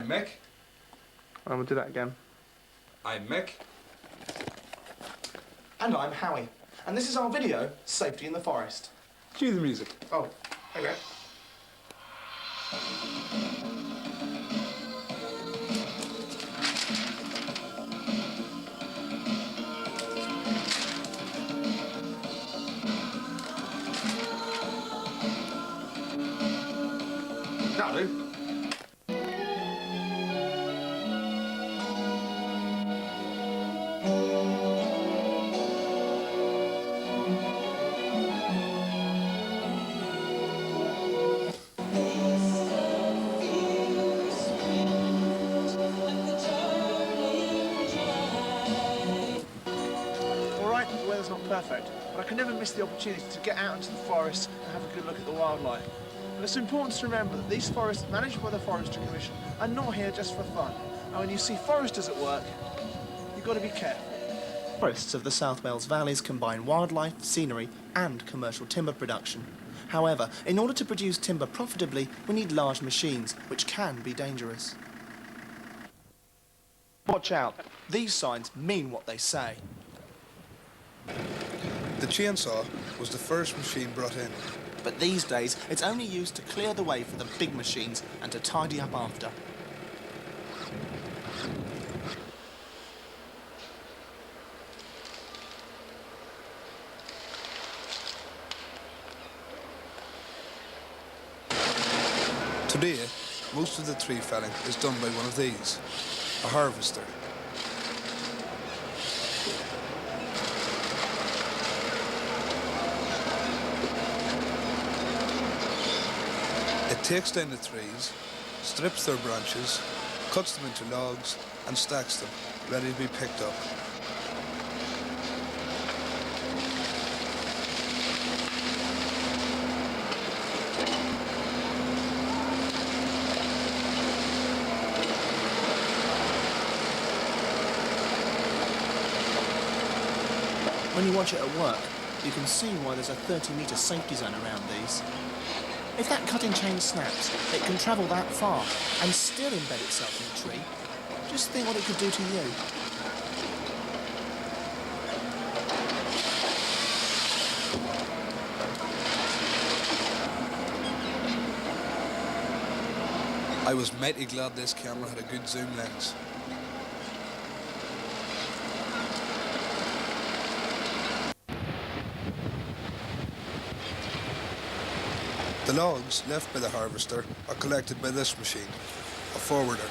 Mick. And we'll do that again. I'm Mick. And I'm Howie. And this is our video, Safety in the Forest. Cue the music. Oh, okay. That'll do. Alright, the weather's not perfect, but I can never miss the opportunity to get out into the forest and have a good look at the wildlife. But it's important to remember that these forests managed by the Forestry Commission are not here just for fun. And when you see foresters at work, you've got to be careful. Forests of the South Wales Valleys combine wildlife, scenery and commercial timber production. However, in order to produce timber profitably, we need large machines, which can be dangerous. Watch out. These signs mean what they say. The chainsaw was the first machine brought in. But these days, it's only used to clear the way for the big machines and to tidy up after. Today, most of the tree felling is done by one of these, a harvester. It takes down the trees, strips their branches, cuts them into logs and stacks them, ready to be picked up. When you watch it at work, you can see why there's a 30-metre safety zone around these. If that cutting chain snaps, it can travel that far and still embed itself in the tree. Just think what it could do to you. I was mighty glad this camera had a good zoom lens. The logs left by the harvester are collected by this machine, a forwarder.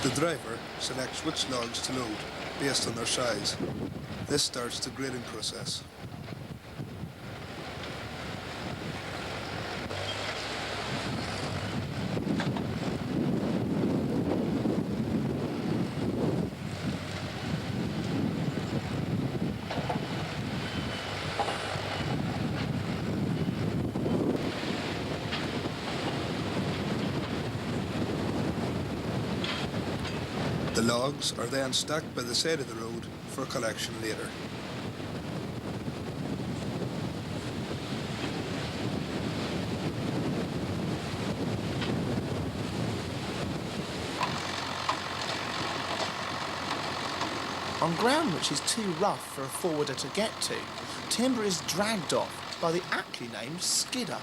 The driver selects which logs to load based on their size. This starts the grading process. The logs are then stacked by the side of the road for collection later. On ground which is too rough for a forwarder to get to, timber is dragged off by the aptly named skidder.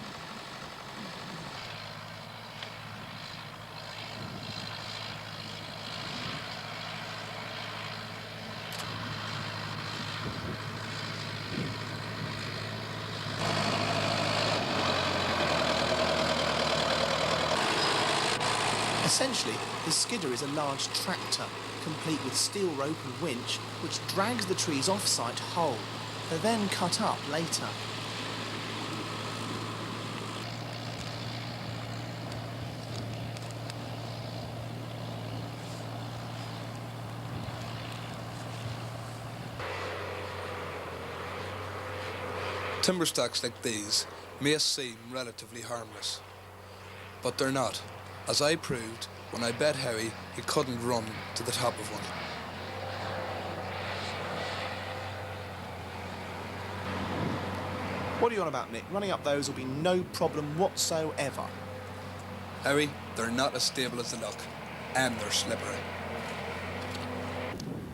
Essentially, the skidder is a large tractor, complete with steel rope and winch, which drags the trees off-site whole. They're then cut up later. Timber stacks like these may seem relatively harmless, but they're not. as I proved when I bet Harry he couldn't run to the top of one. What are you on about, Mick? Running up those will be no problem whatsoever. Harry, they're not as stable as they look, and they're slippery.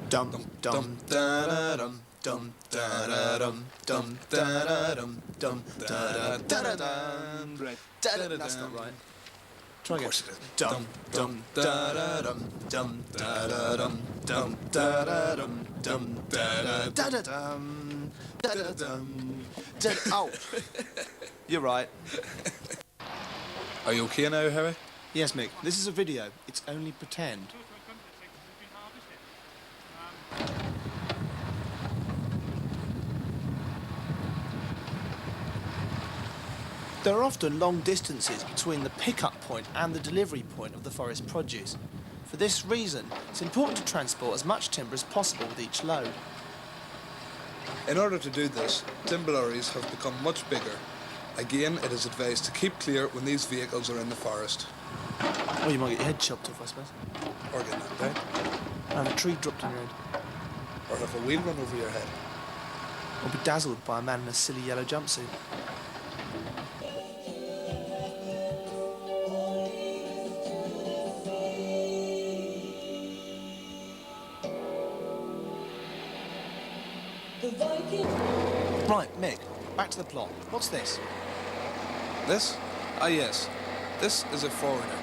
Dum dum da da dum dum da da dum dum da da dum dum da da da dum. That's not right. Try again. Dum dum da da dum dum da da dum dum da da dum dum da da da dum da da dum. Oh, you're right. Are you okay now, Harry? Yes, Mick. This is a video. It's only pretend. There are often long distances between the pickup point and the delivery point of the forest produce. For this reason, it's important to transport as much timber as possible with each load. In order to do this, timber lorries have become much bigger. Again, it is advised to keep clear when these vehicles are in the forest. Or you might get your head chopped off, I suppose. Or get knocked down. Have a tree dropped on your head. Or have a wheel run over your head. Or be dazzled by a man in a silly yellow jumpsuit. Right, Mick, back to the plot. What's this? This? Ah yes, this is a forwarder,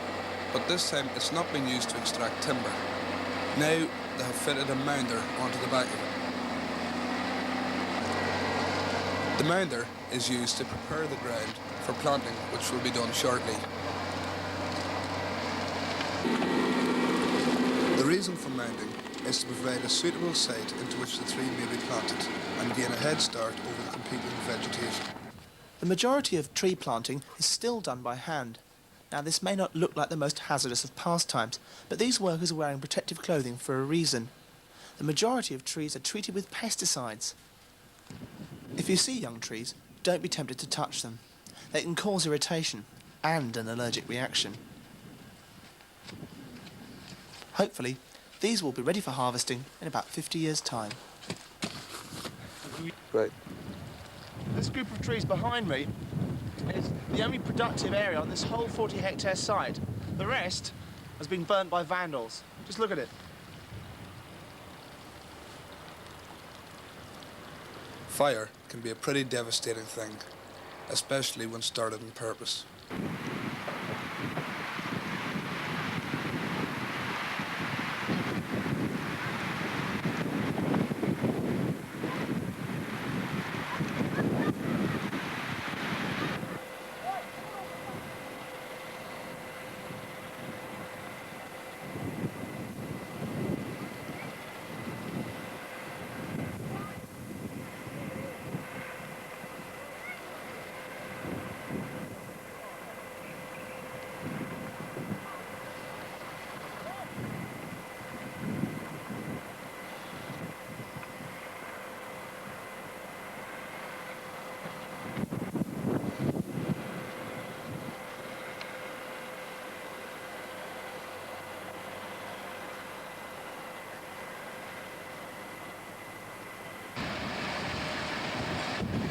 but this time it's not being used to extract timber. Now they have fitted a mounder onto the back of it. The mounder is used to prepare the ground for planting, which will be done shortly. The reason for mounding is to provide a suitable site into which the tree may be planted and gain a head start over the competing vegetation. The majority of tree planting is still done by hand. Now, this may not look like the most hazardous of pastimes, but these workers are wearing protective clothing for a reason. The majority of trees are treated with pesticides. If you see young trees, don't be tempted to touch them. They can cause irritation and an allergic reaction. Hopefully, these will be ready for harvesting in about 50 years' time. Right. This group of trees behind me is the only productive area on this whole 40-hectare site. The rest has been burnt by vandals. Just look at it. Fire can be a pretty devastating thing, especially when started on purpose.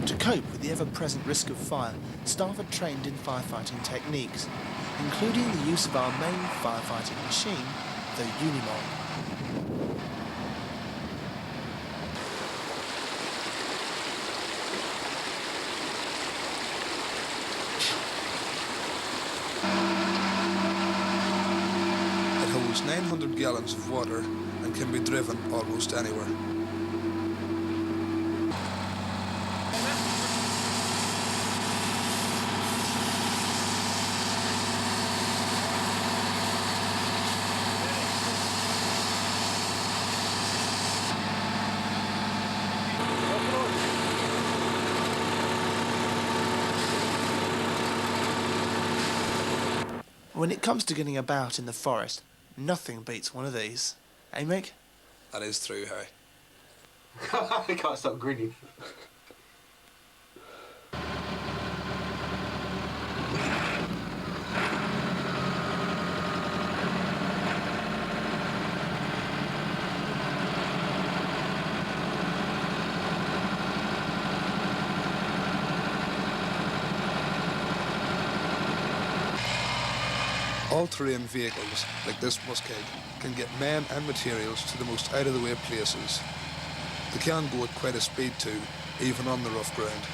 To cope with the ever-present risk of fire, staff are trained in firefighting techniques, including the use of our main firefighting machine, the Unimog. It holds 900 gallons of water and can be driven almost anywhere. When it comes to getting about in the forest, nothing beats one of these. Eh, Mick? That is true, Harry. I can't stop grinning. All-terrain vehicles, like this muskeg, can get men and materials to the most out-of-the-way places. They can go at quite a speed too, even on the rough ground.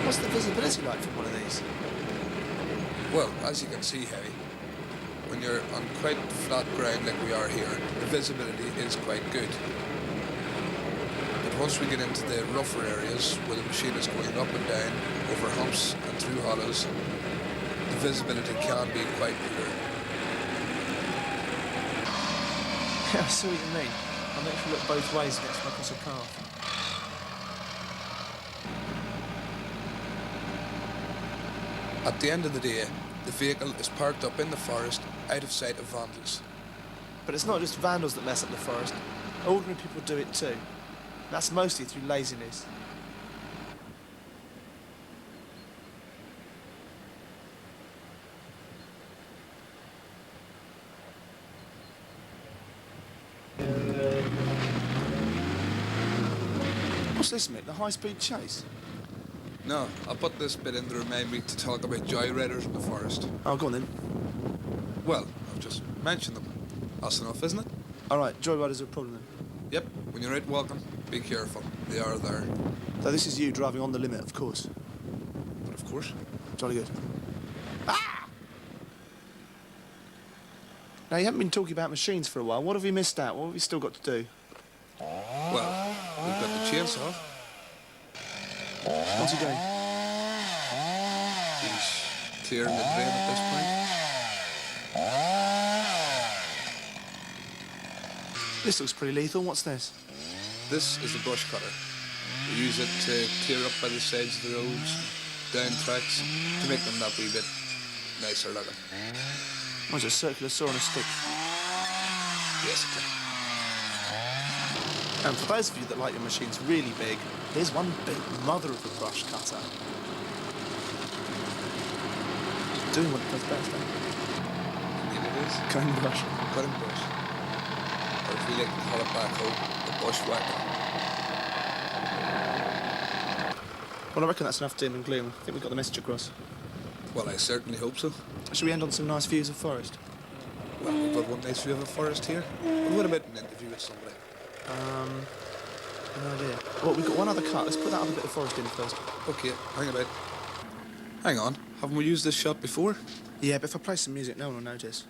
What's the visibility like from one of these? Well, as you can see, Harry, when you're on quite flat ground like we are here, the visibility is quite good. But once we get into the rougher areas, where the machine is going up and down, over humps and through hollows, the visibility can be quite poor. Yeah, I see what you mean. I meant to look both ways against my across a path. At the end of the day, the vehicle is parked up in the forest, out of sight of vandals. But it's not just vandals that mess up the forest. Ordinary people do it too. That's mostly through laziness. What's this, Mick? The high-speed chase? No, I put this bit in to remind me to talk about joyriders in the forest. Oh, go on then. Well, I've just mentioned them. That's enough, isn't it? All right, joyriders are a problem then. Yep, when you're out walking, be careful. They are there. So this is you driving on the limit, of course. But of course, Jolly good. Ah! Now, you haven't been talking about machines for a while. What have we missed out? What have we still got to do? well, we've got the chainsaw. What's he doing? He's clearing the drain at this point. This looks pretty lethal. What's this? This is a brush cutter. We use it to clear up by the sides of the roads, down tracks, to make them that wee bit nicer looking. What's it, a circular saw on a stick? Basically. And for those of you that like your machines really big, here's one big mother of a brush cutter. Doing what it does best, eh? Indeed it is. Cutting brush. Cutting brush. Or if we like to call it back home, the bushwhacker. Well, I reckon that's enough doom and gloom. I think we've got the message across. Well, I certainly hope so. Should we end on some nice views of forest? Well, we've got one nice view of a forest here. But what about an interview with somebody? No idea. Well, we've got one other cut. Let's put that other bit of forest in first. Okay, hang about. Hang on, haven't we used this shot before? Yeah, but if I play some music, no one will notice.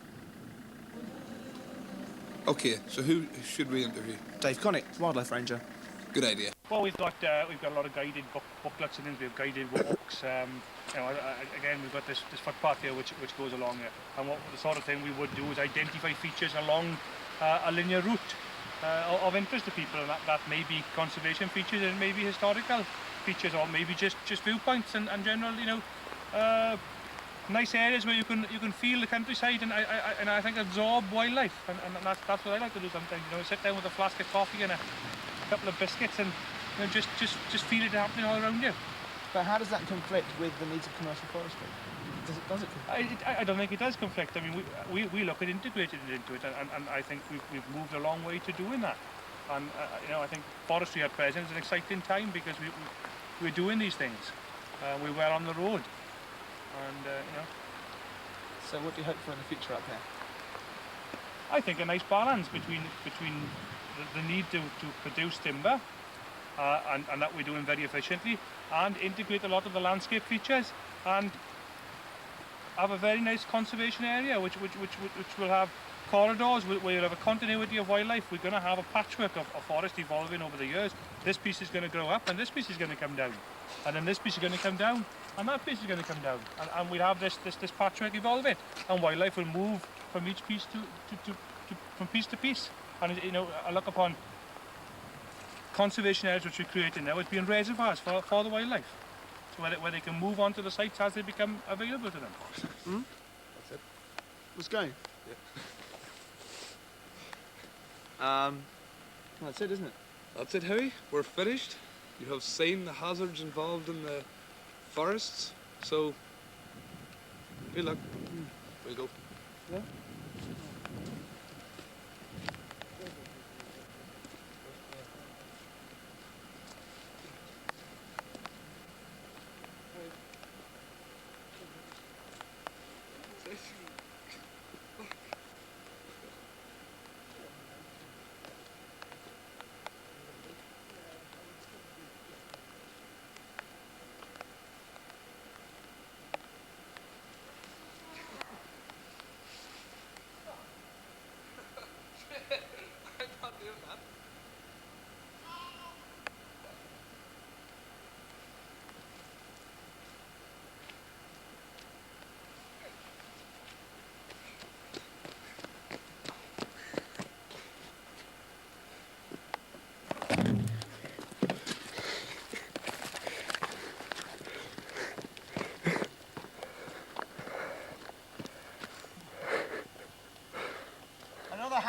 Okay, so who should we interview? Dave Connick, wildlife ranger. Good idea. Well, we've got a lot of guided booklets and things. We have guided walks. Again, we've got this footpath here which goes along here. And what the sort of thing we would do is identify features along a linear route of interest to people, and that may be conservation features, and maybe historical features, or maybe just viewpoints and general, nice areas where you can feel the countryside and I think absorb wildlife, and that's what I like to do sometimes. Sit down with a flask of coffee and a couple of biscuits and just feel it happening all around you. But how does that conflict with the needs of commercial forestry? Does it conflict? I don't think it does conflict. I mean, we look at integrating it into it, and I think we've moved a long way to doing that. And I think forestry at present is an exciting time because we're doing these things. We're well on the road, and So what do you hope for in the future up here? I think a nice balance between the need to produce timber, and that we're doing very efficiently, and integrate a lot of the landscape features, and have a very nice conservation area which will have corridors where you'll have a continuity of wildlife. We're going to have a patchwork of forest evolving over the years. This piece is going to grow up and this piece is going to come down, and then this piece is going to come down and that piece is going to come down, and we'll have this patchwork evolving, and wildlife will move from each piece from piece to piece. And I look upon conservation areas which we're creating now as being reservoirs for the wildlife, so where they can move onto the sites as they become available to them. That's it. Let's go. Yeah. That's it, isn't it? That's it, Howie. We're finished. You have seen the hazards involved in the forests, so good luck. We'll go. Yeah.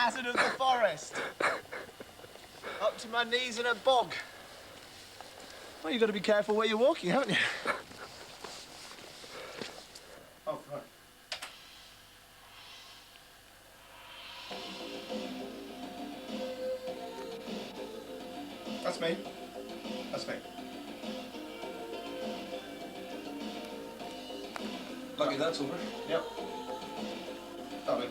hazard of the forest. Up to my knees in a bog. Well, you've got to be careful where you're walking, haven't you? Oh, right. That's me. That's me. Lucky that's over. Yep. Lovely.